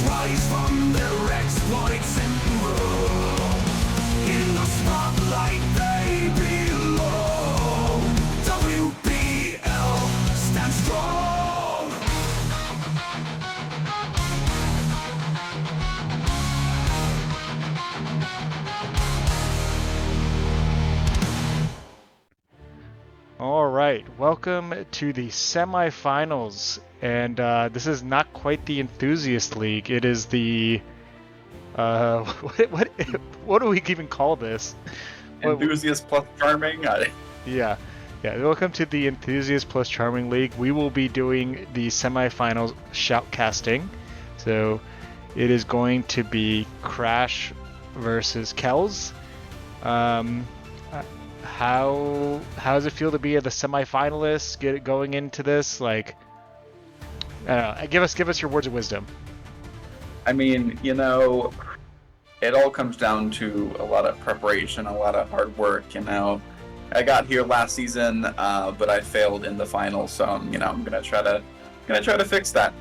rise from their exploits and grow. In the spotlight they belong. Wbel stands strong. All right, welcome to the semifinals, and this is not quite the Enthusiast League. It is the what do we even call this? Enthusiast plus Charming. Yeah. Welcome to the Enthusiast plus Charming League. We will be doing the semifinals shoutcasting. So it is going to be Crash versus Kells. How does it feel to be the semifinalists going into this? Like, give us your words of wisdom. I mean, it all comes down to a lot of preparation, a lot of hard work. I got here last season, but I failed in the finals, so I'm gonna try to fix that.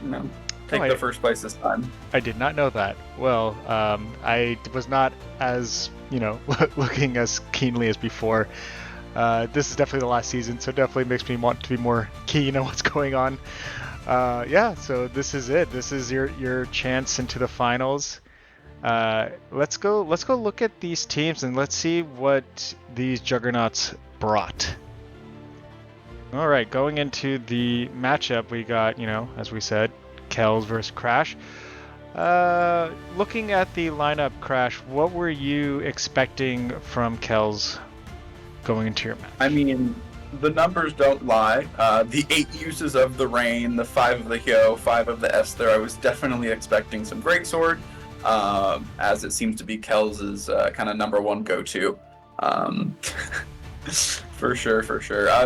Take the first place this time. I did not know that. Well, I was not as looking as keenly as before. This is definitely the last season, so it definitely makes me want to be more keen on what's going on. So this is it. This is your chance into the finals. Let's go look at these teams and let's see what these juggernauts brought. All right, going into the matchup, we got, as we said, Kells versus Crash. Looking at the lineup, Crash, what were you expecting from Kells going into your match? I mean, the numbers don't lie. The 8 uses of the Rain, the 5 of the Hyo, 5 of the Esther, I was definitely expecting some Greatsword, as it seems to be Kells' kind of number one go-to. For sure.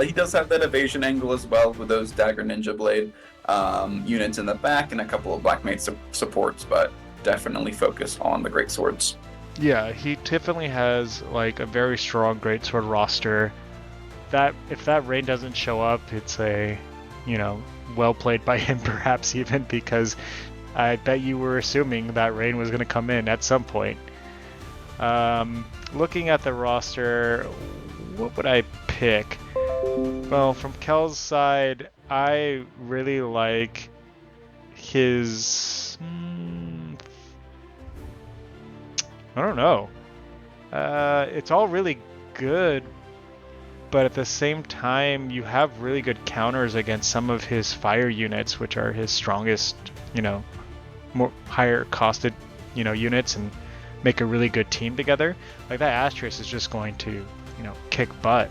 He does have that evasion angle as well with those Dagger Ninja Blade units in the back and a couple of Black Mage supports, but definitely focus on the Greatswords. Yeah, he definitely has like a very strong Greatsword roster. That if that Rain doesn't show up, it's a well played by him, perhaps even, because I bet you were assuming that Rain was going to come in at some point. Looking at the roster, what would I pick? Well, from Kel's side, I really like his... I don't know. It's all really good, but at the same time, you have really good counters against some of his fire units, which are his strongest, more higher costed, units, and make a really good team together. Like that Asterisk is just going to, kick butt.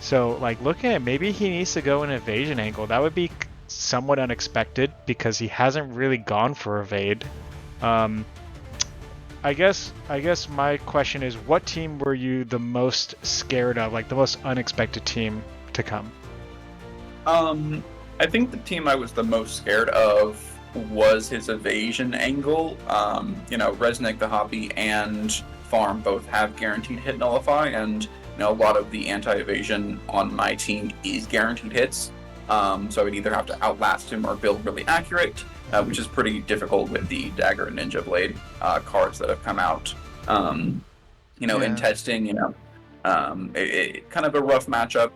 So, like, looking at maybe he needs to go an evasion angle. That would be somewhat unexpected because he hasn't really gone for evade. I guess my question is, what team were you the most scared of, like the most unexpected team to come? I think the team I was the most scared of was his evasion angle. Resnick the Hoppy and Farm both have guaranteed hit nullify, and a lot of the anti-evasion on my team is guaranteed hits. So I would either have to outlast him or build really accurate, which is pretty difficult with the Dagger and Ninja Blade cards that have come out. In testing, it kind of a rough matchup,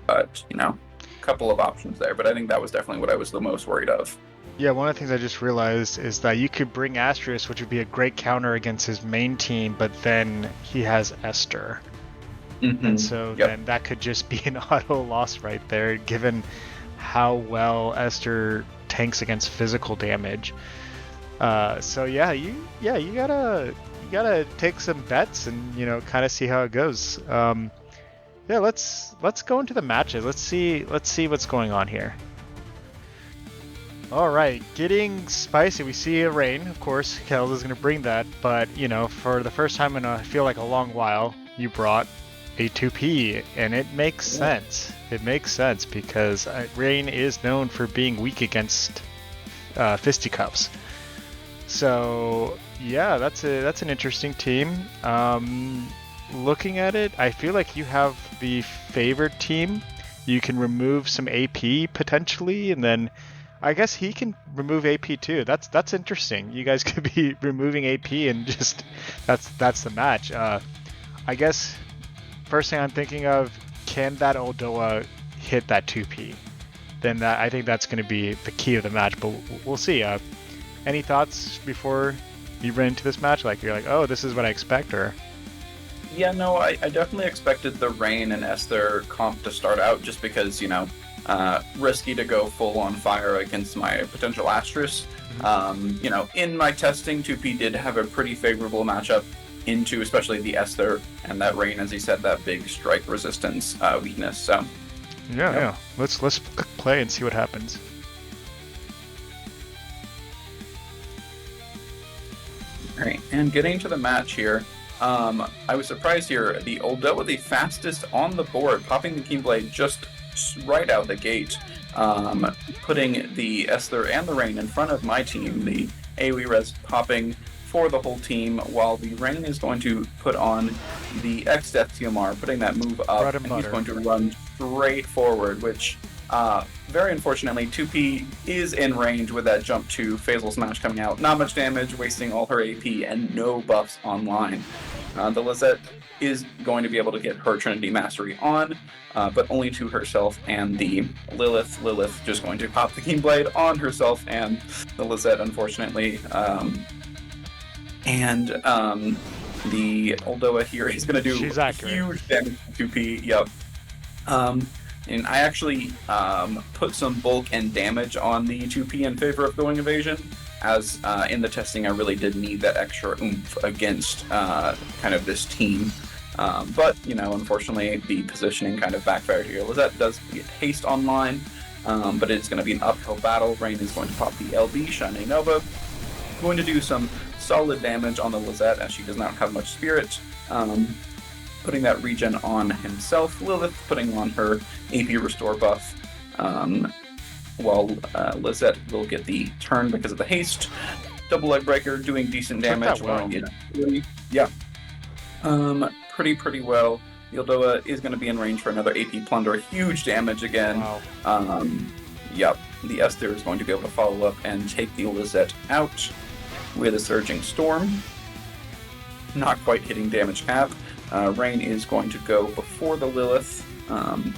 but a couple of options there. But I think that was definitely what I was the most worried of. Yeah, one of the things I just realized is that you could bring Asterisk, which would be a great counter against his main team, but then he has Esther. Mm-hmm. And so then that could just be an auto loss right there, given how well Esther tanks against physical damage. You gotta take some bets and kind of see how it goes. Let's go into the matches. Let's see what's going on here. All right, getting spicy. We see a Rain, of course. Kells is going to bring that, but for the first time in I feel like a long while, you brought a 2P, and it makes sense. It makes sense because Rain is known for being weak against fisticuffs. So yeah, that's an interesting team. Looking at it, I feel like you have the favored team. You can remove some AP potentially, and then I guess he can remove AP too. That's interesting. You guys could be removing AP and just that's the match. I guess first thing I'm thinking of, can that Oldoa hit that 2P? Then I think that's going to be the key of the match. But we'll see. Any thoughts before you ran into this match? Like you're like, oh, this is what I expect, or? Yeah, no, I definitely expected the Rain and Esther comp to start out just because, risky to go full on fire against my potential Astrus. In my testing, 2P did have a pretty favorable matchup into especially the Esther and that Rain, as he said, that big strike resistance weakness. So yeah. Let's play and see what happens. All right, and getting to the match here. I was surprised here. The Oldoa, the fastest on the board, popping the Keyblade just right out the gate, putting the Esther and the Rain in front of my team. The AoE res popping for the whole team, while the Rain is going to put on the X-Death TMR, putting that move up, and he's going to run straight forward, which, very unfortunately, 2P is in range with that jump to Phasal Smash coming out. Not much damage, wasting all her AP, and no buffs online. The Lizette is going to be able to get her Trinity Mastery on, but only to herself and the Lilith. Lilith just going to pop the Keyblade on herself and the Lizette, unfortunately. The Oldoa here is going to do huge damage to 2P. Yep. And I actually put some bulk and damage on the 2P in favor of going evasion, as in the testing I really did need that extra oomph against kind of this team. But, unfortunately, the positioning kind of backfired here. Lizette does get haste online, but it's going to be an uphill battle. Rain is going to pop the LB, Shine Nova. Going to do some solid damage on the Lizette, as she does not have much spirit. Putting that regen on himself. Lilith putting on her AP Restore buff. While Lizette will get the turn because of the haste. Double Leg Breaker doing decent damage. Pretty well. Oldoa is going to be in range for another AP Plunder. Huge damage again. Wow. The Esther is going to be able to follow up and take the Lizette out with a Surging Storm. Not quite hitting damage cap. Rain is going to go before the Lilith.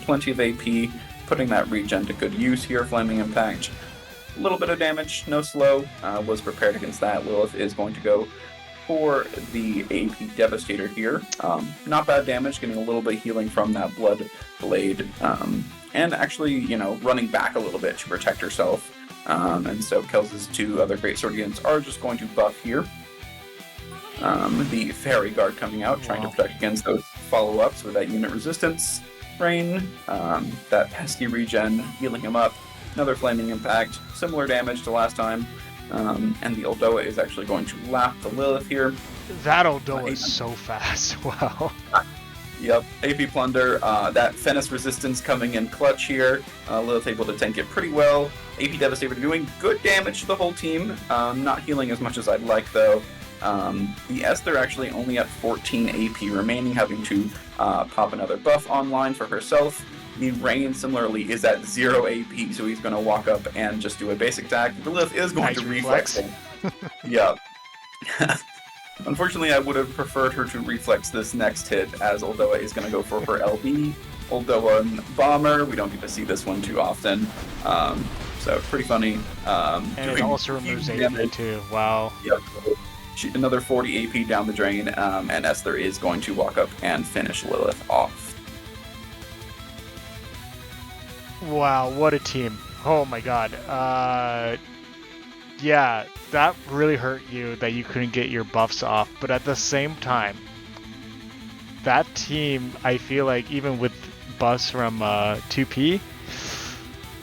Plenty of AP, putting that regen to good use here. Flaming Impact. A little bit of damage, no slow. Was prepared against that. Lilith is going to go for the AP Devastator here. Not bad damage, getting a little bit of healing from that Blood Blade. And actually, running back a little bit to protect herself. And so Kels's two other Great Sword units are just going to buff here. The Fairy Guard coming out, trying to protect against those follow-ups with that unit resistance. Rain, that pesky regen, healing him up. Another Flaming Impact, similar damage to last time. And the Oldoa is actually going to lap the Lilith here. That Oldoa is so fast. Wow. Yep, AP Plunder, that Fennis Resistance coming in clutch here. Lilith able to tank it pretty well. AP Devastator doing good damage to the whole team. Not healing as much as I'd like, though. The Esther actually only at 14 AP remaining, having to pop another buff online for herself. The Rain, similarly, is at 0 AP, so he's going to walk up and just do a basic attack. The Lilith is going to reflex him. Yeah. Unfortunately, I would have preferred her to reflex this next hit, as Oldoa is going to go for her LB. Oldoa and Bomber, we don't get to see this one too often. So, pretty funny. And it also removes AP too. Wow. Yep. Another 40 AP down the drain, and Esther is going to walk up and finish Lilith off. Wow, what a team. Oh my god. Yeah, that really hurt you that you couldn't get your buffs off, but at the same time, that team, I feel like even with buffs from 2P,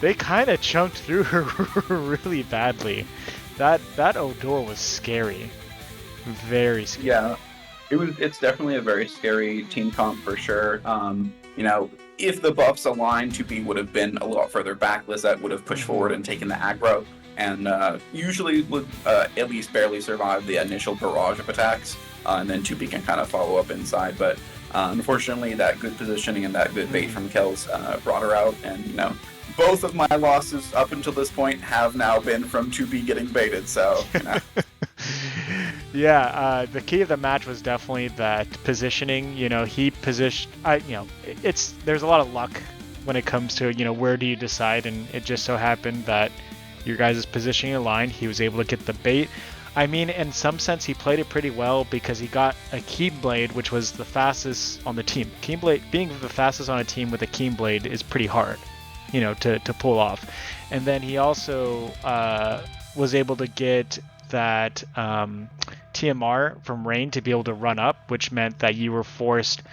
they kind of chunked through her really badly. That Oldoa was scary. Very scary. Yeah, it's definitely a very scary team comp for sure. If the buffs aligned, 2P would have been a little further back. Lizette would have pushed forward and taken the aggro, and usually would at least barely survive the initial barrage of attacks, and then 2P can kind of follow up inside. But unfortunately, that good positioning and that good bait from Kels brought her out, and both of my losses up until this point have now been from 2P getting baited, so... Yeah, the key of the match was definitely that positioning. He positioned. There's a lot of luck when it comes to where do you decide, and it just so happened that your guys' positioning aligned. He was able to get the bait. I mean, in some sense, he played it pretty well because he got a Keyblade, which was the fastest on the team. Keyblade, being the fastest on a team with a Keyblade is pretty hard, to pull off. And then he also was able to get that TMR from Rain to be able to run up, which meant that you were forced,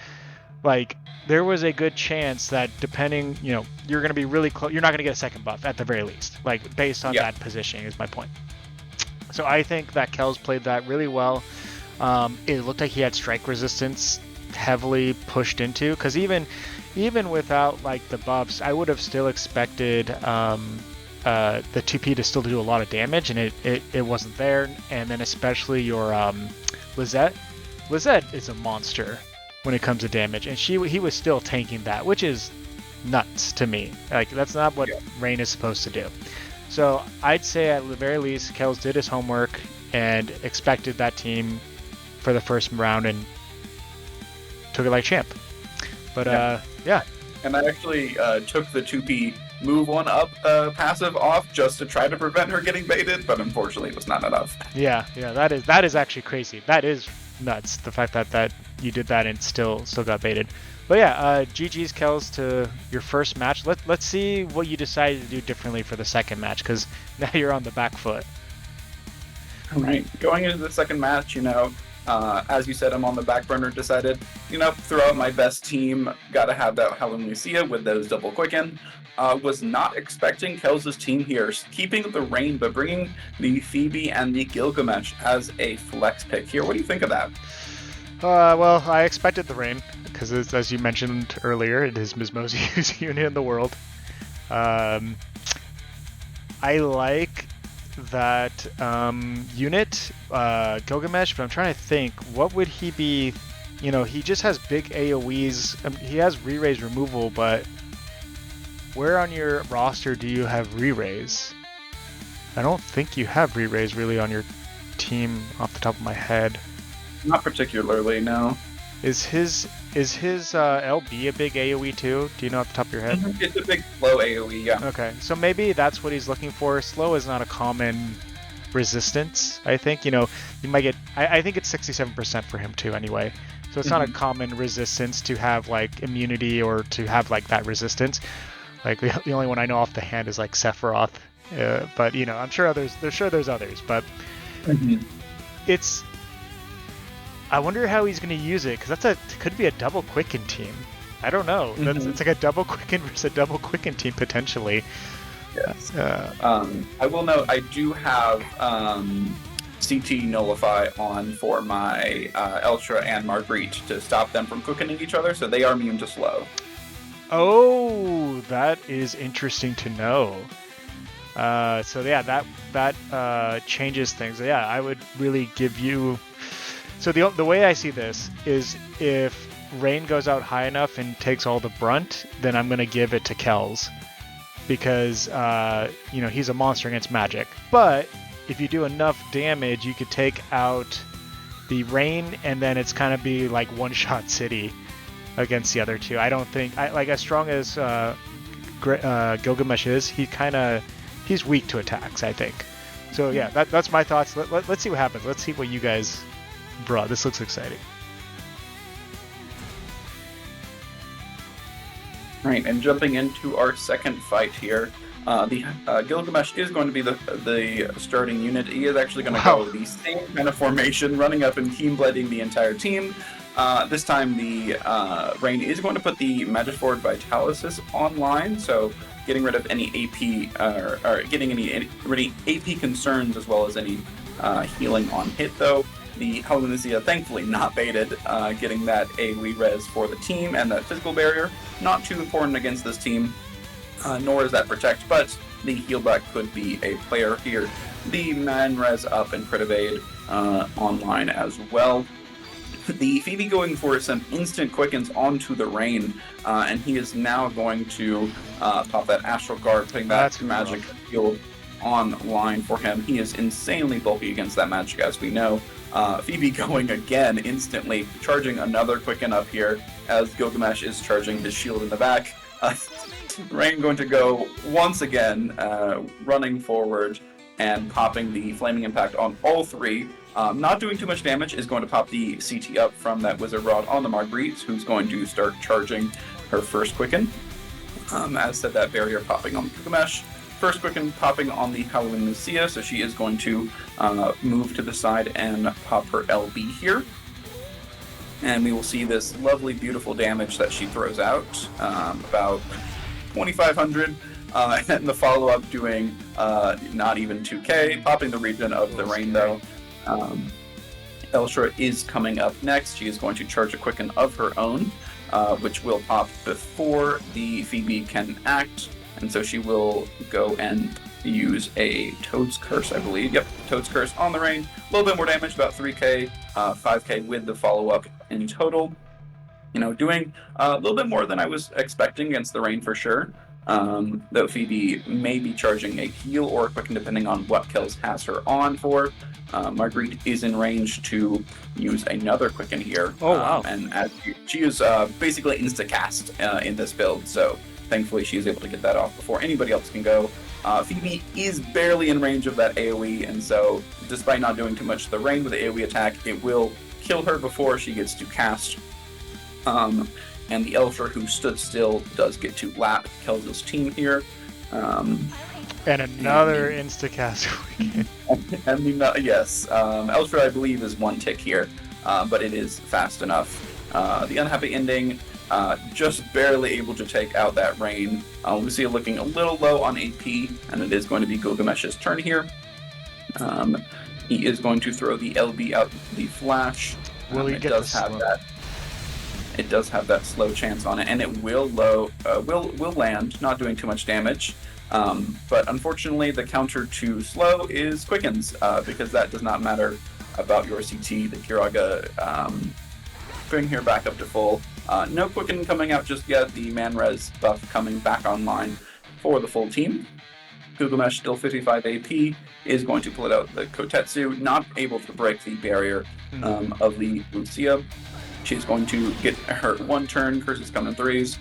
there was a good chance that depending, you're going to be really close, you're not going to get a second buff at the very least, based on that positioning is my point. So I think that Kells played that really well. It looked like he had strike resistance heavily pushed into, because even without the buffs, I would have still expected the 2P to still do a lot of damage, and it wasn't there. And then especially your Lizette is a monster when it comes to damage, and he was still tanking that, which is nuts to me. That's not what Rain is supposed to do. So I'd say at the very least, Kells did his homework and expected that team for the first round and took it like champ. But yeah. And I actually took the 2P move one up passive off just to try to prevent her getting baited, but unfortunately it was not enough. Yeah, that is actually crazy. That is nuts, the fact that you did that and still got baited. But yeah, GG's Kells to your first match. Let's see what you decided to do differently for the second match, because now you're on the back foot. All right, going into the second match, as you said, I'm on the back burner. Decided, throw out my best team. Got to have that Helen Lucia with those double quicken. Was not expecting Kells' team here, keeping the Rain, but bringing the Phoebe and the Gilgamesh as a flex pick here. What do you think of that? Well, I expected the Rain, because as you mentioned earlier, it is Ms. most used unit in the world. I like that unit, Gilgamesh, but I'm trying to think, what would he be? He just has big AoEs. He has re-raise removal, but where on your roster do you have re-raise? I don't think you have re-raise really on your team off the top of my head. Not particularly, no. Is his LB a big AoE too? Do you know off the top of your head? It's a big slow AoE, yeah. Okay, so maybe that's what he's looking for. Slow is not a common resistance, I think. You might get... I think it's 67% for him too anyway. So it's not a common resistance to have immunity or to have that resistance. The only one I know off the hand is Sephiroth. But I'm sure there's others, but it's... I wonder how he's going to use it, because could be a double quicken team. I don't know. It's like a double quicken versus a double quicken team potentially. Yes. I will note I do have CT Nullify on for my Eltra and Marguerite to stop them from quickening each other, so they are immune to slow. Oh, that is interesting to know. So yeah, that changes things. Yeah, I would really give you... So the way I see this is if Rain goes out high enough and takes all the brunt, then I'm going to give it to Kells, because he's a monster against magic. But if you do enough damage, you could take out the Rain, and then it's kind of be one-shot city against the other two. I don't think as strong as Gilgamesh is, he's weak to attacks, I think. So yeah, that's my thoughts. Let's see what happens. Let's see what you guys brought. This looks exciting. Right, and jumping into our second fight here, the Gilgamesh is going to be the starting unit. He is actually going to go the same kind of formation, running up and team blading the entire team. This time the Rain is going to put the Magiforward Vitalysis online, so getting rid of any AP or getting any AP concerns, as well as any healing on hit though. The Helenesia thankfully not baited, getting that AoE res for the team and that physical barrier. Not too important against this team, nor is that protect, but the heal back could be a player here. The man res up and crit evade online as well. The Phoebe going for some instant quickens onto the Rain, and he is now going to pop that Astral Guard, putting that That's magic rough. field online for him. He is insanely bulky against that magic, as we know. Phoebe going again instantly, charging another quicken up here as Gilgamesh is charging his shield in the back. Rain going to go once again, running forward and popping the Flaming Impact on all three. Not doing too much damage, is going to pop the CT up from that Wizard Rod on the Marguerite, who's going to start charging her first Quicken. As said, that barrier popping on the Gilgamesh. First Quicken popping on the Howling Lucia, so she is going to move to the side and pop her LB here. And we will see this lovely, beautiful damage that she throws out, about 2,500. And the follow-up doing not even 2k, popping the regen of the Rain though. Elshra is coming up next. She is going to charge a Quicken of her own, which will pop before the Phoebe can act, and so she will go and use a Toad's Curse, I believe. Yep, Toad's Curse on the Rain. A little bit more damage, about 3k, 5k with the follow-up in total. You know, doing a little bit more than I was expecting against the Rain for sure. Though Phoebe may be charging a heal or a Quicken depending on what kills has her on for. Marguerite is in range to use another Quicken here. Oh, wow. And as she is basically insta-cast in this build, so thankfully she is able to get that off before anybody else can go. Phoebe is barely in range of that AoE, and so despite not doing too much to the Rain with the AoE attack, it will kill her before she gets to cast. And the Elfer, who stood still, does get to lap Kel's team here. And another insta-cast Quicken. Yes, Elfer, I believe, is one tick here, but it is fast enough. The unhappy ending, just barely able to take out that Rain. Lucia looking a little low on AP, and it is going to be Gilgamesh's turn here. He is going to throw the LB out the flash. Will he it get does the have slow? that. It does have that slow chance on it, and it will land, not doing too much damage. But unfortunately, the counter to slow is Quickens, because that does not matter about your CT. The Kiraga bring her back up to full. No Quicken coming out just yet. The Man-Res buff coming back online for the full team. Gilgamesh, still 55 AP, is going to pull it out the Kotetsu, not able to break the barrier of the Lucia. She's going to get her one turn, curses come in threes,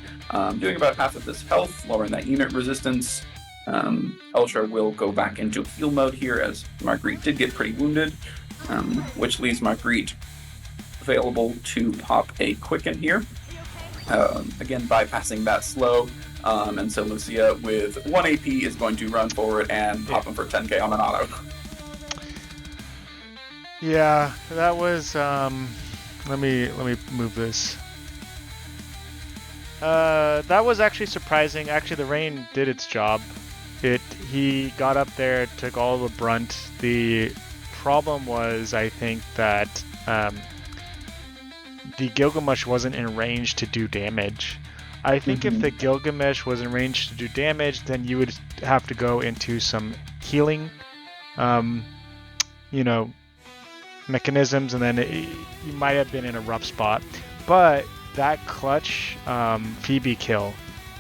doing about half of this health, lowering that unit resistance. Elshra will go back into heal mode here as Marguerite did get pretty wounded, which leaves Marguerite available to pop a Quicken here. Again, bypassing that slow. And so Lucia with 1 AP is going to run forward and pop him for 10k on an auto. Yeah, that was let me move this. That was actually surprising. Actually, the Rain did its job. He got up there, took all the brunt. The problem was, I think, that the Gilgamesh wasn't in range to do damage. I think if the Gilgamesh was in range to do damage, then you would have to go into some healing, mechanisms, and then you might have been in a rough spot. But that clutch Phoebe kill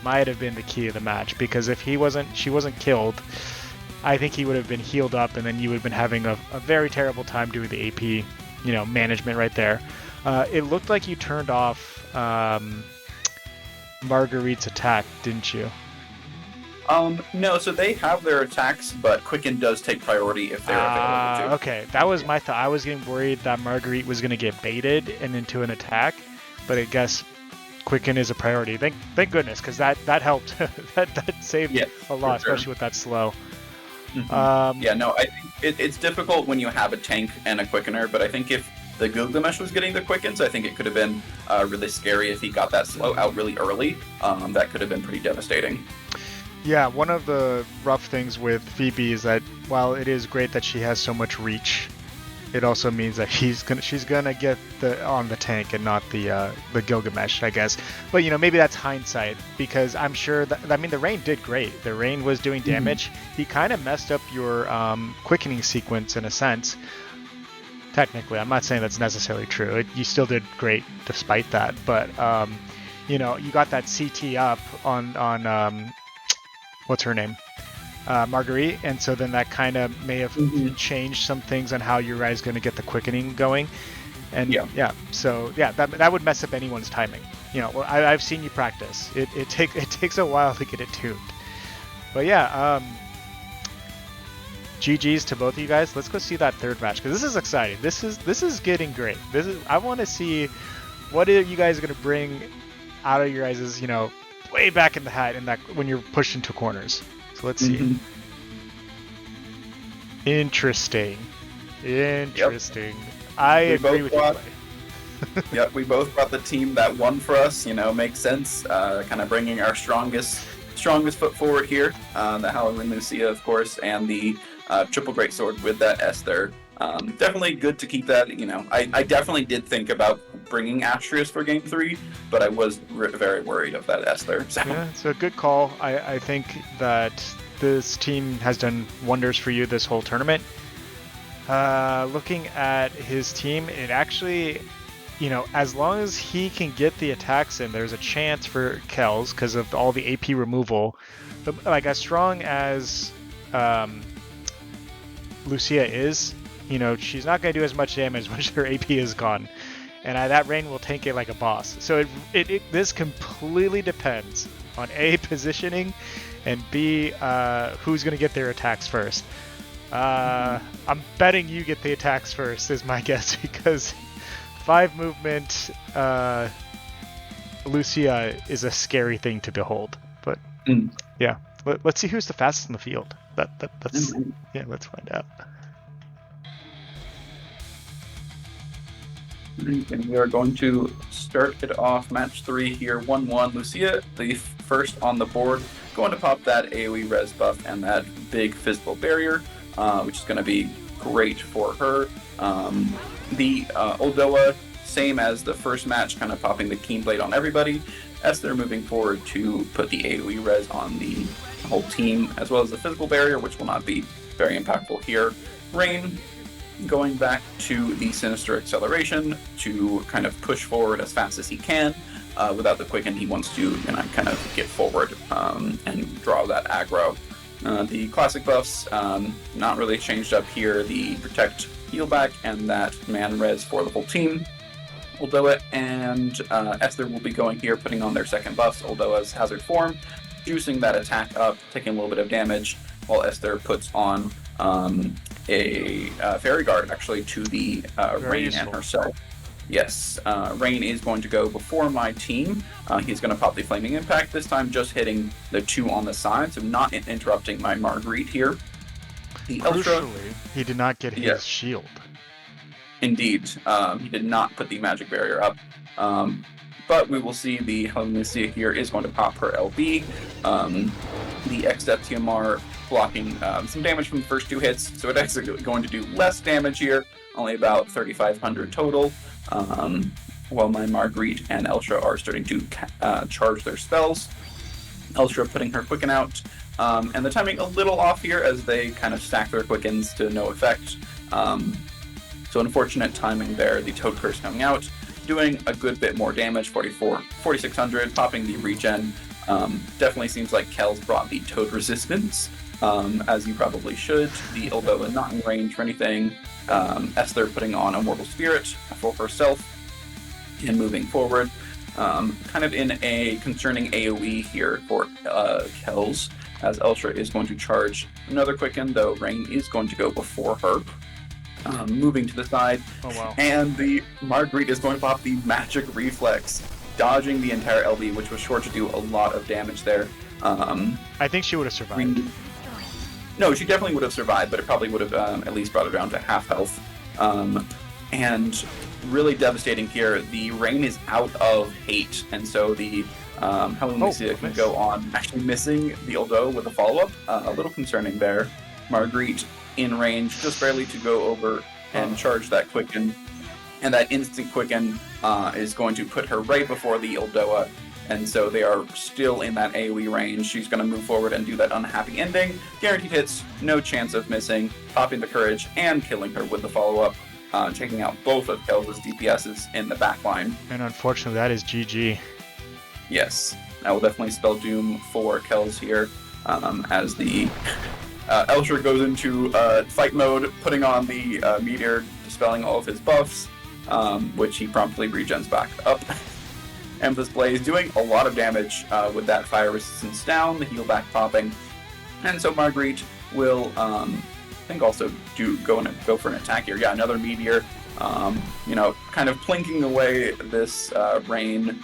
might have been the key of the match, because if she wasn't killed, I think he would have been healed up, and then you would have been having a very terrible time doing the AP, management right there. It looked like you turned off Marguerite's attack, didn't you? No, so they have their attacks, but Quicken does take priority if they're available to. Okay, that was my thought. I was getting worried that Marguerite was going to get baited and into an attack, but I guess Quicken is a priority. Thank goodness, because that helped. that saved a lot, especially with that slow. I think it's difficult when you have a tank and a Quickener, but I think if the Gilgamesh was getting the Quickens, I think it could have been really scary if he got that slow out really early. That could have been pretty devastating. Yeah, one of the rough things with Phoebe is that while it is great that she has so much reach, it also means that she's gonna get on the tank and not the Gilgamesh, I guess. But maybe that's hindsight, because I'm sure that the Rain did great. The Rain was doing damage. He kind of messed up your quickening sequence in a sense. technically. I'm not saying that's necessarily true. You still did great despite that, but you know, you got that CT up on what's her name, Marguerite, and so then that kind of may have changed some things on how your guys going to get the quickening going, and so that would mess up anyone's timing. You know, well, I've seen you practice. It takes a while to get it tuned, but yeah. GG's to both of you guys. Let's go see that third match because this is exciting. This is getting great. I want to see what are you guys going to bring out of your guys', you know, way back in the hat in that when you're pushed into corners. So let's see. Interesting. I agree with you. Yep, we both brought the team that won for us. You know, makes sense. Kind of bringing our strongest foot forward here. The Halloween Lucia, of course, and the triple greatsword with that Esther. Definitely good to keep that. You know, I definitely did think about bringing Astrius for Game 3, but I was very worried of that Esther. So. Yeah, it's a good call. I think that this team has done wonders for you this whole tournament. Looking at his team, it actually, you know, as long as he can get the attacks in, there's a chance for Kells because of all the AP removal. But, like, as strong as Lucia is, you know, she's not going to do as much damage once her AP is gone. And that Rain will tank it like a boss. So this completely depends on A, positioning, and B, who's going to get their attacks first. I'm betting you get the attacks first is my guess because 5 movement Lucia is a scary thing to behold. But yeah, let's see who's the fastest in the field. That's let's find out. And we are going to start it off match 3 here, 1-1. Lucia, the first on the board, going to pop that AoE res buff and that big physical barrier, which is going to be great for her. The Oldoa, same as the first match, kind of popping the Keen Blade on everybody, as they're moving forward to put the AoE res on the whole team, as well as the physical barrier, which will not be very impactful here. Rain, going back to the Sinister Acceleration to kind of push forward as fast as he can. Without the Quicken, he wants to kind of get forward and draw that aggro. The classic buffs, not really changed up here. The Protect, Heal Back, and that Man Res for the whole team. Oldoa and Esther will be going here, putting on their second buffs. Oldoa's Hazard Form, juicing that attack up, taking a little bit of damage, while Esther puts on a Fairy Guard, actually, to the Rain and herself. Yes, Rain is going to go before my team. He's going to pop the Flaming Impact, this time just hitting the 2 on the side, so not interrupting my Marguerite here. The Crucially, he did not get his shield. Indeed, he did not put the magic barrier up. But we will see the Lucia here is going to pop her LB. The X-Death TMR blocking some damage from the first 2 hits, so it's actually going to do less damage here, only about 3,500 total, while my Marguerite and Elstra are starting to charge their spells. Elstra putting her Quicken out, and the timing a little off here as they kind of stack their Quickens to no effect. So unfortunate timing there, the Toad Curse coming out, doing a good bit more damage, 4,600, popping the regen. Definitely seems like Kel's brought the Toad resistance, as you probably should. The Oldoa not in range for anything. Esther putting on a Mortal Spirit for herself and moving forward. Kind of in a concerning AoE here for Kel's, as Elstra is going to charge another Quicken, though Rain is going to go before her. Moving to the side, and the Marguerite is going to pop the Magic Reflex, dodging the entire LB, which was sure to do a lot of damage there. I think she would have survived. No, she definitely would have survived, but it probably would have at least brought her down to half health. And really devastating here, the Rain is out of hate, and so the Helen Lucia can go on actually missing the Oldo with a follow-up. A little concerning there. Marguerite in range, just barely to go over and charge that Quicken. And that instant Quicken is going to put her right before the Oldoa, and so they are still in that AoE range. She's going to move forward and do that unhappy ending. Guaranteed hits, no chance of missing, popping the Courage and killing her with the follow-up. taking out both of Kells' DPSs in the backline. And unfortunately, that is GG. Yes, that will definitely spell doom for Kells here, as the Elsher goes into fight mode, putting on the Meteor, dispelling all of his buffs, which he promptly regens back up. Emphas Blaze doing a lot of damage with that fire resistance down, the heal back popping, and so Marguerite will, I think, also go for an attack here. Yeah, another Meteor, kind of plinking away this Rain.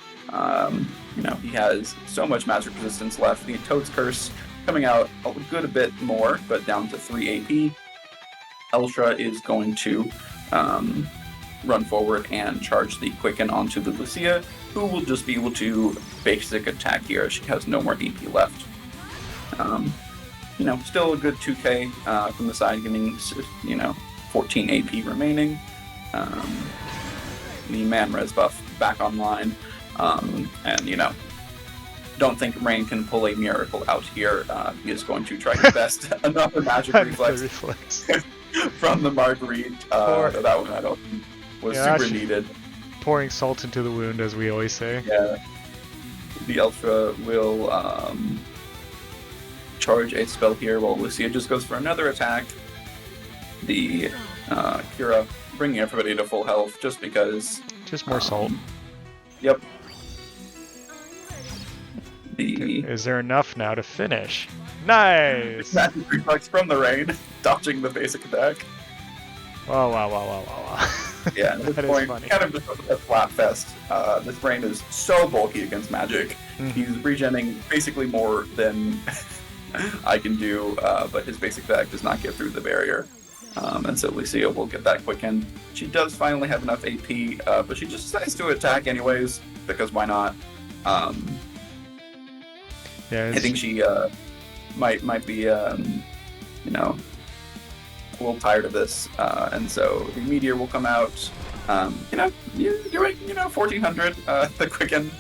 He has so much magic resistance left. The Toad's Curse coming out a bit more, but down to 3 AP. Elsha is going to run forward and charge the Quicken onto the Lucia, who will just be able to basic attack here as she has no more DP left. Still a good 2k from the side, giving 14 AP remaining. The Man-Res buff back online, don't think Rain can pull a miracle out here. He is going to try his best. Another magic reflex from the Marguerite. That one I don't think was super needed. Pouring salt into the wound, as we always say. Yeah. The Ultra will charge a spell here while Lucia just goes for another attack. The Kira bringing everybody to full health just because. Just more salt. Yep. Is there enough now to finish? Nice! Magic reflex from the Rain, dodging the basic attack. Wow. Yeah, at this point, kind of just a flat fest. This Rain is so bulky against magic. He's regenning basically more than I can do, but his basic attack does not get through the barrier. And so Lucia will get that quicken. She does finally have enough AP, but she just decides to attack anyways, because why not? I think she might be, a little tired of this, and so the Meteor will come out. Doing 1400 the Quicken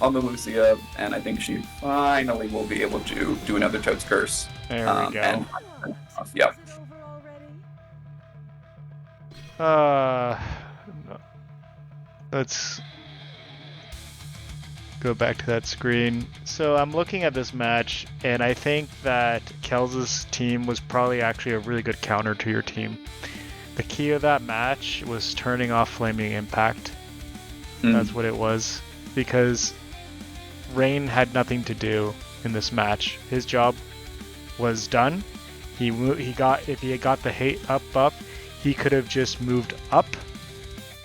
on the Lucia, and I think she finally will be able to do another Toad's Curse. There we go. Yeah. Let's go back to that screen. So I'm looking at this match, and I think that Kells' team was probably actually a really good counter to your team. The key of that match was turning off Flaming Impact. That's what it was, because Rain had nothing to do in this match. His job was done. If he had got the hate up buff, he could have just moved up,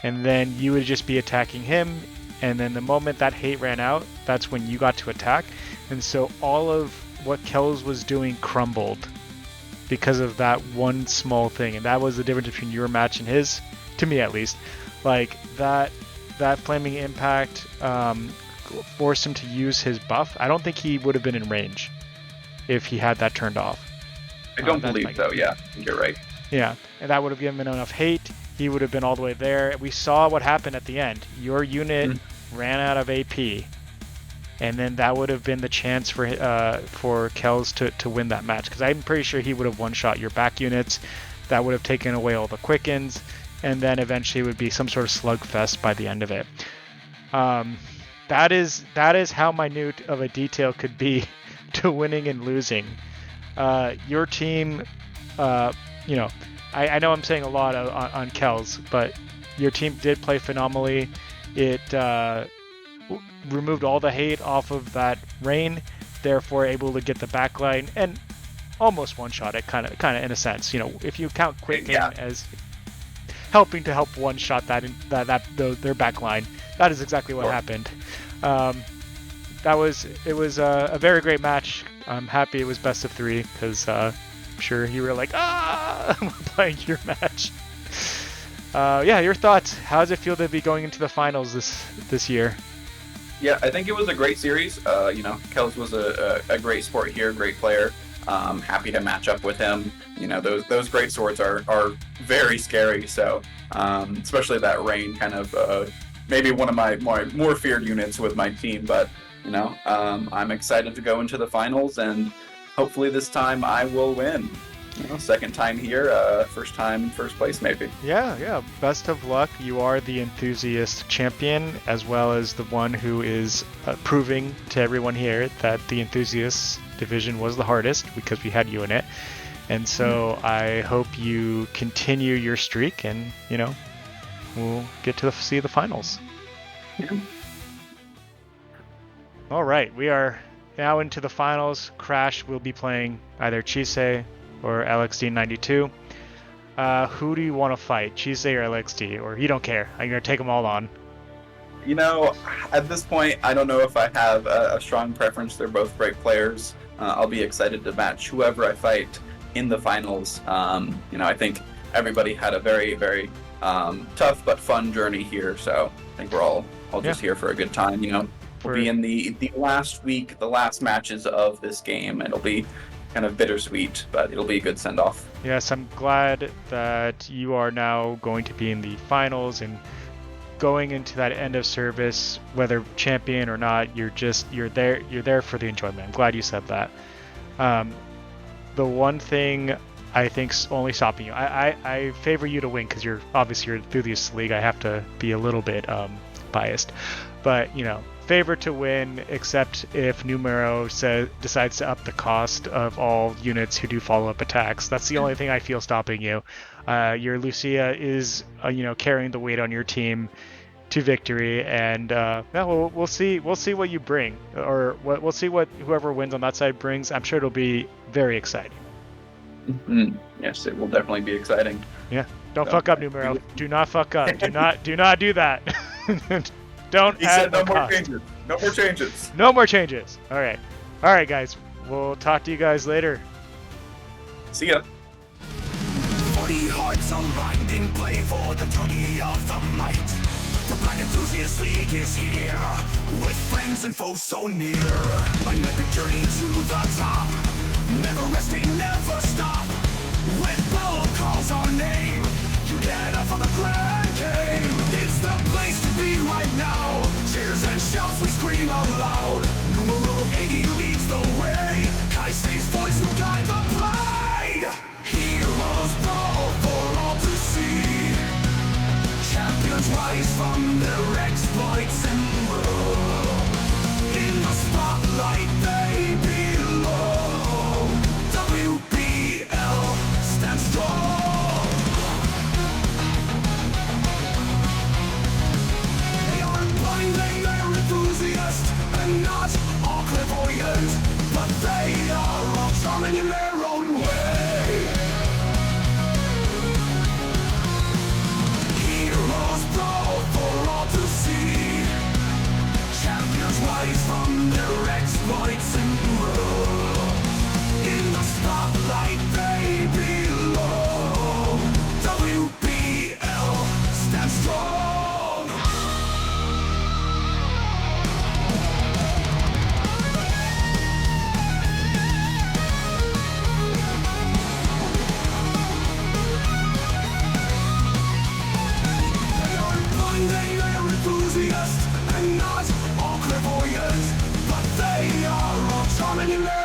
and then you would just be attacking him. And then the moment that hate ran out, that's when you got to attack. And so all of what Kells was doing crumbled because of that one small thing. And that was the difference between your match and his, to me at least. Like, that Flaming Impact forced him to use his buff. I don't think he would have been in range if he had that turned off. I don't believe so, yeah. I think you're right. Yeah, and that would have given him enough hate. He would have been all the way there. We saw what happened at the end. Your unit ran out of AP, and then that would have been the chance for Kells to win that match. Because I'm pretty sure he would have one-shot your back units. That would have taken away all the quickens, and then eventually it would be some sort of slugfest by the end of it. That is how minute of a detail could be to winning and losing. Your team, I know I'm saying a lot on Kells, but your team did play phenomenally. It removed all the hate off of that Rain, therefore able to get the backline and almost one-shot it, kind of in a sense. If you count Quicken as helping to help one-shot their backline, that is exactly what happened. It was a very great match. I'm happy it was best of 3 because I'm sure you were like, I'm playing your match. Your thoughts. How does it feel to be going into the finals this year? Yeah, I think it was a great series. Kells was a great sport here, great player. Happy to match up with him. Those great swords are very scary. So especially that Rain, kind of maybe one of my more feared units with my team. But I'm excited to go into the finals, and hopefully this time I will win. Second time here, first time first place maybe. Yeah. Best of luck. You are the Enthusiast champion, as well as the one who is proving to everyone here that the Enthusiast division was the hardest because we had you in it. And so I hope you continue your streak, and we'll get to see the finals. Yeah. All right, we are now into the finals. Crash will be playing either Chise or LXD92. Who do you want to fight, Chise or LXD? Or you don't care? I'm going to take them all on. At this point, I don't know if I have a strong preference. They're both great players. I'll be excited to match whoever I fight in the finals. I think everybody had a very, very tough but fun journey here. So I think we're all just here for a good time. We'll be in the last week, the last matches of this game. It'll be kind of bittersweet, but it'll be a good send-off. Yes, I'm glad that you are now going to be in the finals and going into that end of service, whether champion or not. You're there for the enjoyment. I'm glad you said that. The one thing I think's only stopping you, I favor you to win because you're obviously Enthusiast League. I have to be a little bit biased, but favor to win, except if Numero decides to up the cost of all units who do follow-up attacks. That's the only thing I feel stopping you. Your Lucia is, carrying the weight on your team to victory, and we'll see what you bring, or we'll see what whoever wins on that side brings. I'm sure it'll be very exciting. Mm-hmm. Yes, it will definitely be exciting. Yeah, don't fuck up, Numero. Do not fuck up. Do not do that. Don't He add said no more cost. changes. No more changes. No more changes. All right, guys. We'll talk to you guys later. See ya. 40 hearts aligned in play for the journey of the might. The Blind Enthusiast League is here, with friends and foes so near. An epic journey to the top, never resting, never stop. Wbel calls our name, you get up for the grand game. It's the place to be right now, cheers and shouts we scream out loud. Numero 80 leads the way, ChaseVsAll's voice will guide the pride. Heroes brawl for all to see, champions rise from their exploits and rule. In the spotlight they belong. Wbel stands strong. They aren't blind, they're enthusiasts, and not all clairvoyant, but they are all charming in their own way. Heroes brawl for all to see, champions rise from their exploits and rule. In the spotlight they belong. Wbel stands strong. They aren't blind, they're enthusiasts, and not all clairvoyant, but they are all charming in their